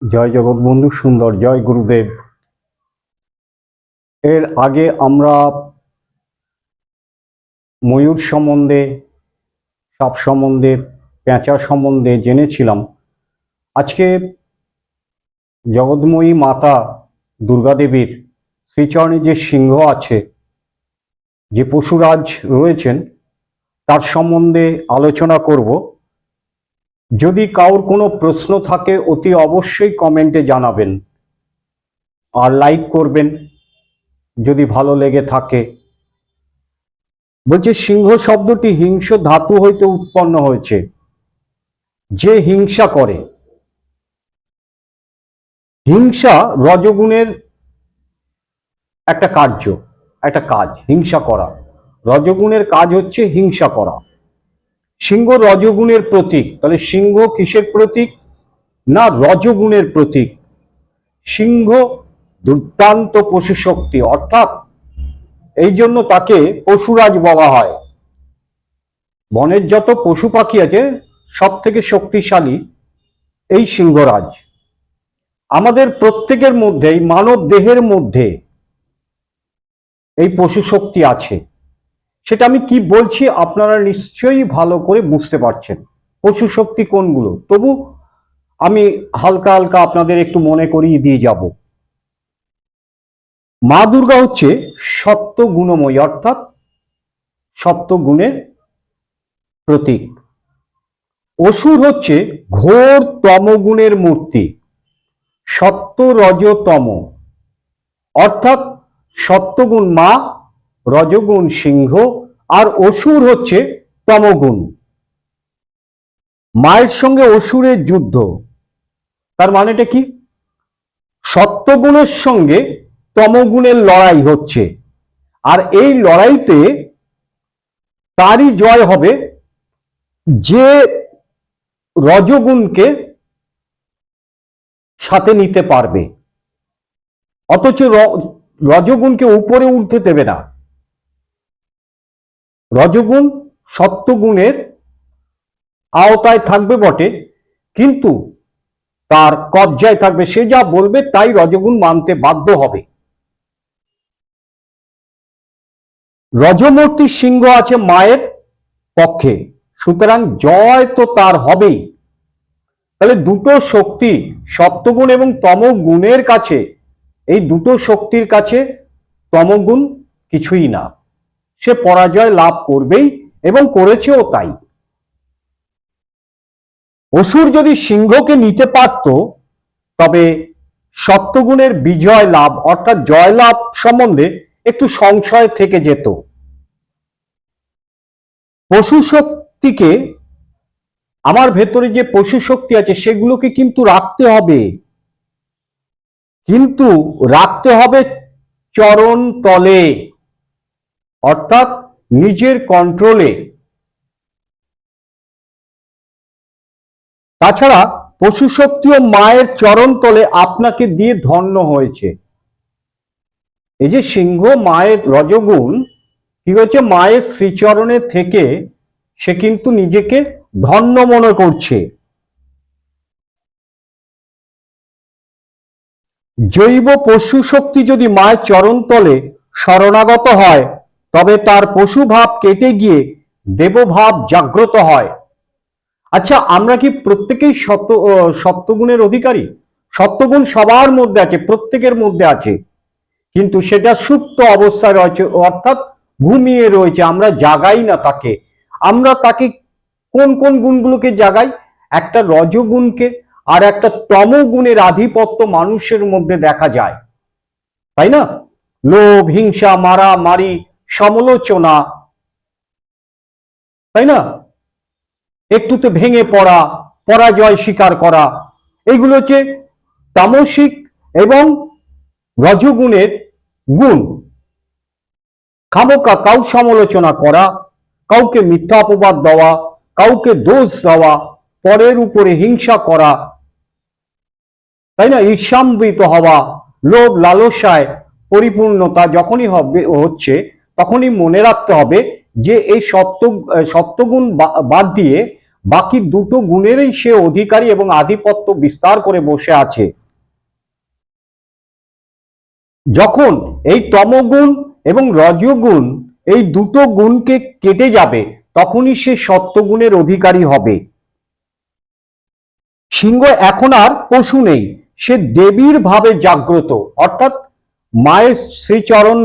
জয় জগৎবন্ধু সুন্দর, জয় গুরুদেব। এর আগে আমরা ময়ূর সম্বন্ধে, সাপ সম্বন্ধে, পেঁচা সম্বন্ধে জেনেছিলাম। আজকে জগৎময়ী মাতা দুর্গা দেবীর শ্রীচরণে যে সিংহ আছে, যে পশুরাজ রয়েছেন, তার সম্বন্ধে আলোচনা করব। যদি কারোর কোনো প্রশ্ন থাকে অতি অবশ্যই কমেন্টে জানাবেন, আর লাইক করবেন যদি ভালো লেগে থাকে। বলছে সিংহ শব্দটি হিংস ধাতু হইতে উৎপন্ন হয়েছে। যে হিংসা করে, হিংসা রজগুণের একটা কার্য, একটা কাজ। হিংসা করা রজগুণের কাজ হচ্ছে হিংসা করা। সিংহ রজগুণের প্রতীক। তাহলে সিংহ কিসের প্রতীক? না, রজগুণের প্রতীক। সিংহ দুর্দান্ত পশু শক্তি, অর্থাৎ এই জন্য তাকে পশুরাজ বলা হয়। বনের যত পশু পাখি আছে সব থেকে শক্তিশালী এই সিংহরাজ। আমাদের প্রত্যেকের মধ্যেই, মানব দেহের মধ্যে এই পশু শক্তি আছে। সেটা আমি কি বলছি আপনারা নিশ্চয়ই ভালো করে বুঝতে পারছেন। পশু শক্তি কোনগুলো, তবু আমি হালকা হালকা আপনাদের একটু মনে করিয়ে দিয়ে যাব। মা দুর্গা হচ্ছে সত্য গুণময়ী, অর্থাৎ সত্য গুণের প্রতীক। অসুর হচ্ছে ঘোর তমগুণের মূর্তি। সত্য রজ তম, অর্থাৎ সত্যগুণ মা, রজগুণ সিংহ, আর অসুর হচ্ছে তমগুণ। মায়ের সঙ্গে অসুরের যুদ্ধ, তার মানেটা কি? সত্যগুণের সঙ্গে তমগুণের লড়াই হচ্ছে, আর এই লড়াইতে তারই জয় হবে যে রজগুণকে সাথে নিতে পারবে, অথচ রজগুণকে উপরে উঠতে দেবে না। রজগুণ সত্যগুণের আওতায় থাকবে বটে, কিন্তু তার কবজায় থাকবে। সে যা বলবে তাই রজগুণ মানতে বাধ্য হবে। রজমূর্তি সিংহ আছে মায়ের পক্ষে, সুতরাং জয় তো তার হবেই। তাহলে দুটো শক্তি, সত্যগুণ এবং তমগুণের কাছে, এই দুটো শক্তির কাছে তমগুণ কিছুই না। সে পরাজয় লাভ করবেই এবং করেছেও তাই। অসুর যদি সিংহকে নিতে পারত, তবে সত্যগুণের বিজয় লাভ অর্থাৎ জয়লাভ সম্বন্ধে একটু সংশয় থেকে যেত। পশু শক্তিকে, আমার ভেতরে যে পশু শক্তি আছে সেগুলোকে কিন্তু রাখতে হবে, কিন্তু রাখতে হবে চরণ তলে, অর্থাৎ নিজের কন্ট্রোলে। তাছাড়া পশু শক্তিও মায়ের চরণ তলে আপনাকে দিয়ে ধন্য হয়েছে। এই যে সিংহ মায়ের রজগুণ কি হচ্ছে, মায়ের শ্রীচরণে থেকে সে কিন্তু নিজেকে ধন্য মনে করছে। জৈব পশু শক্তি যদি মায়ের চরণ তলে শরণাগত হয়, তবে তার পশু ভাব কেটে গিয়ে দেবভাব জাগ্রত হয়। আচ্ছা, আমরা কি প্রত্যেকেই সত্যগুণের অধিকারী? সত্যগুণ সবার মধ্যে আছে, প্রত্যেকের মধ্যে আছে, কিন্তু সেটা সুপ্ত অবস্থায় রয়েছে, অর্থাৎ ঘুমিয়ে রয়েছে। আমরা জাগাই না তাকে। আমরা তাকে কোন কোন গুণগুলোকে জাগাই? একটা রজগুণকে, আর একটা তমগুণের আধিপত্য মানুষের মধ্যে দেখা যায়, তাই না? লোভ, হিংসা, মারামারি, সমালোচনা, তাই না? একটুতে ভেঙে পড়া, পরাজয় স্বীকার করা, এইগুলো হচ্ছে তামসিক এবং রজগুণের গুণ। খামোকা কাউ সমালোচনা করা, কাউকে মিথ্যা অপবাদ দেওয়া, কাউকে দোষ দেওয়া, পরের উপরে হিংসা করা, তাই না? ঈর্ষান্বিত হওয়া, লোভ লালসায় পরিপূর্ণতা যখনই হচ্ছে, তখনই মনে রাখতে হবে যে এই সত্যগুণ বাদ দিয়ে বাকি দুটো গুণেরই সে অধিকারী এবং আধিপত্য বিস্তার করে বসে আছে। যখন এই তমগুণ এবং রজগুণ এই দুটো গুণকে কেটে যাবে তখনই সে সত্যগুণের অধিকারী হবে। সিংহ এখন আর পশু নেই, সে দেবীর ভাবে জাগ্রত, অর্থাৎ মায়ের শ্রীচরণ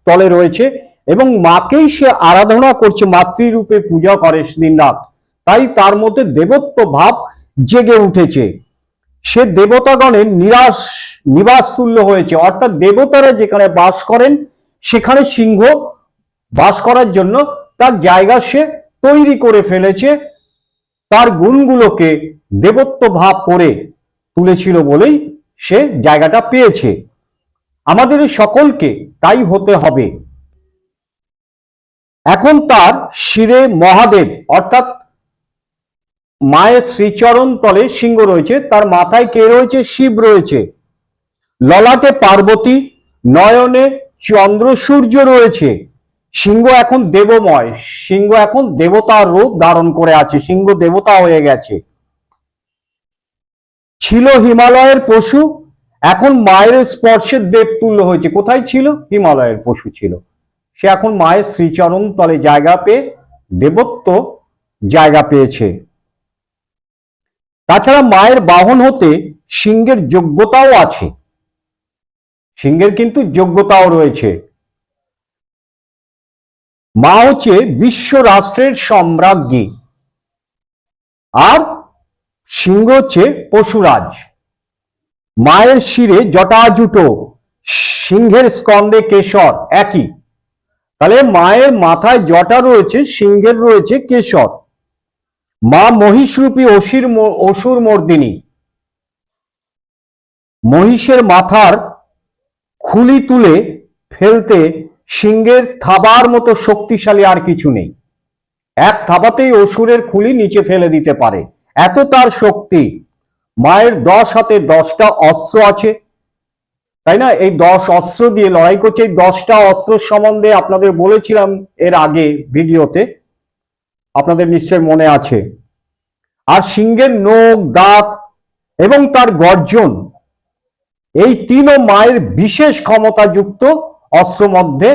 তলে রয়েছে এবং মাকেই সে আরাধনা করছে, মাতৃরূপে পূজা করে দিন রাত। তাই তার মধ্যে দেবত্ব ভাব জেগে উঠেছে। সে দেবতাগণের নিবাস তুল্য হয়েছে, অর্থাৎ দেবতারা যেখানে বাস করেন সেখানে সিংহ বাস করার জন্য তার জায়গা সে তৈরি করে ফেলেছে, তার গুণগুলোকে দেবত্ব ভাব করে তুলেছিল বলেই সে জায়গাটা পেয়েছে। আমাদের সকলকে তাই হতে হবে। এখন তার শিরে মহাদেব অর্থাৎ মায়ের শ্রীচরণ তলে সিংহ রয়েছে, তার মাথায় কে রয়েছে? শিব রয়েছে। ললাটে পার্বতী, নয়নে চন্দ্র সূর্য রয়েছে। সিংহ এখন দেবময়, সিংহ এখন দেবতার রূপ ধারণ করে আছে, সিংহ দেবতা হয়ে গেছে। ছিল হিমালয়ের পশু, এখন মায়ের স্পর্শের দেবতুল্য হয়েছে। কোথায় ছিল? হিমালয়ের পশু ছিল, সে এখন মায়ের শ্রীচরণ তলে জায়গা পেয়ে দেবত্ব জায়গা পেয়েছে। তাছাড়া মায়ের বাহন হতে সিংহের যোগ্যতাও আছে, সিংহের কিন্তু যোগ্যতাও রয়েছে। মা হচ্ছে বিশ্ব রাষ্ট্রের সম্রাজ্ঞী, আর সিংহ হচ্ছে পশুরাজ। মায়ের শিরে জটাজুটো, সিংহের স্কন্ধে কেশর, একই। তাহলে মায়ের মাথায় জটা রয়েছে, সিংহের রয়েছে কেশর। মা মহিষরূপী অসুর মর্দিনী, মহিষের মাথার খুলি তুলে ফেলতে সিংহের থাবার মতো শক্তিশালী আর কিছু নেই। এক থাবাতেই অসুরের খুলি নিচে ফেলে দিতে পারে, এত তার শক্তি। মায়ের 10 হাতে 10টা অস্ত্র আছে, তাই না? এই 10 অস্ত্র দিয়ে লড়াই করছে। এই 10টা অস্ত্র সম্বন্ধে আপনাদের বলেছিলাম এর আগে ভিডিওতে, আপনাদের নিশ্চয় মনে আছে। আর সিংহের নখ, দাঁত এবং তার গর্জন, এই তিনও মায়ের বিশেষ ক্ষমতাযুক্ত অস্ত্র মধ্যে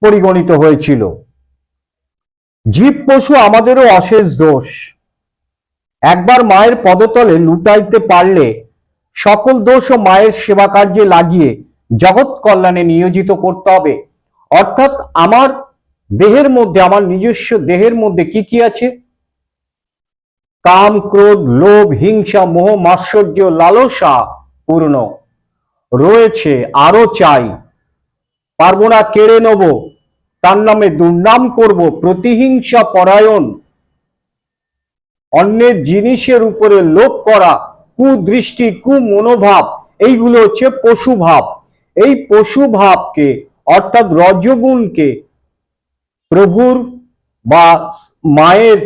পরিগণিত হয়েছিল। জীব পশু আমাদেরও অশেষ দোষ। একবার মায়ের পদতলে লুটাইতে পারলে সকল দোষও মায়ের সেবা কার্যে লাগিয়ে জগৎ কল্যাণে নিয়োজিত করতে হবে। অর্থাৎ আমার দেহের মধ্যে, আমার নিজস্ব দেহের মধ্যে কি কি আছে? কাম, ক্রোধ, লোভ, হিংসা, মোহ, মাৎসর্য, লালসা পূর্ণ রয়েছে। আরো চাই, পারবো না, কেড়ে নেব, তার নামে দুর্নাম করব, প্রতিহিংসা পরায়ণ, অন্যের জিনিসের উপরে লোভ করা, কুদৃষ্টি, কুমনোভাব, এইগুলো হচ্ছে পশু ভাব। এই পশু ভাবকে অর্থাৎ রজগুণকে প্রভুর বা মায়ের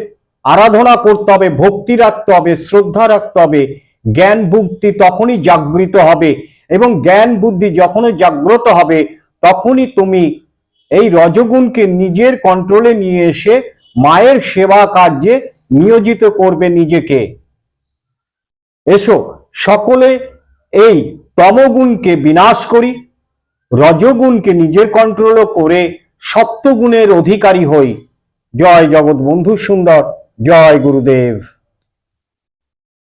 আরাধনা করতে হবে, ভক্তি রাখতে হবে, শ্রদ্ধা রাখতে হবে। জ্ঞান বুদ্ধি তখনই জাগৃত হবে, এবং জ্ঞান বুদ্ধি যখনই জাগ্রত হবে তখনই তুমি এই রজগুণকে নিজের কন্ট্রোলে নিয়ে এসে মায়ের সেবা কার্যে নিয়োজিত করবে নিজেকে। এসো সকলে এই তমগুণকে বিনাশ করি, রজগুণকে নিজের কন্ট্রোলে করে সত্যগুণের অধিকারী হই। জয় জগৎ বন্ধু সুন্দর, জয় গুরুদেব।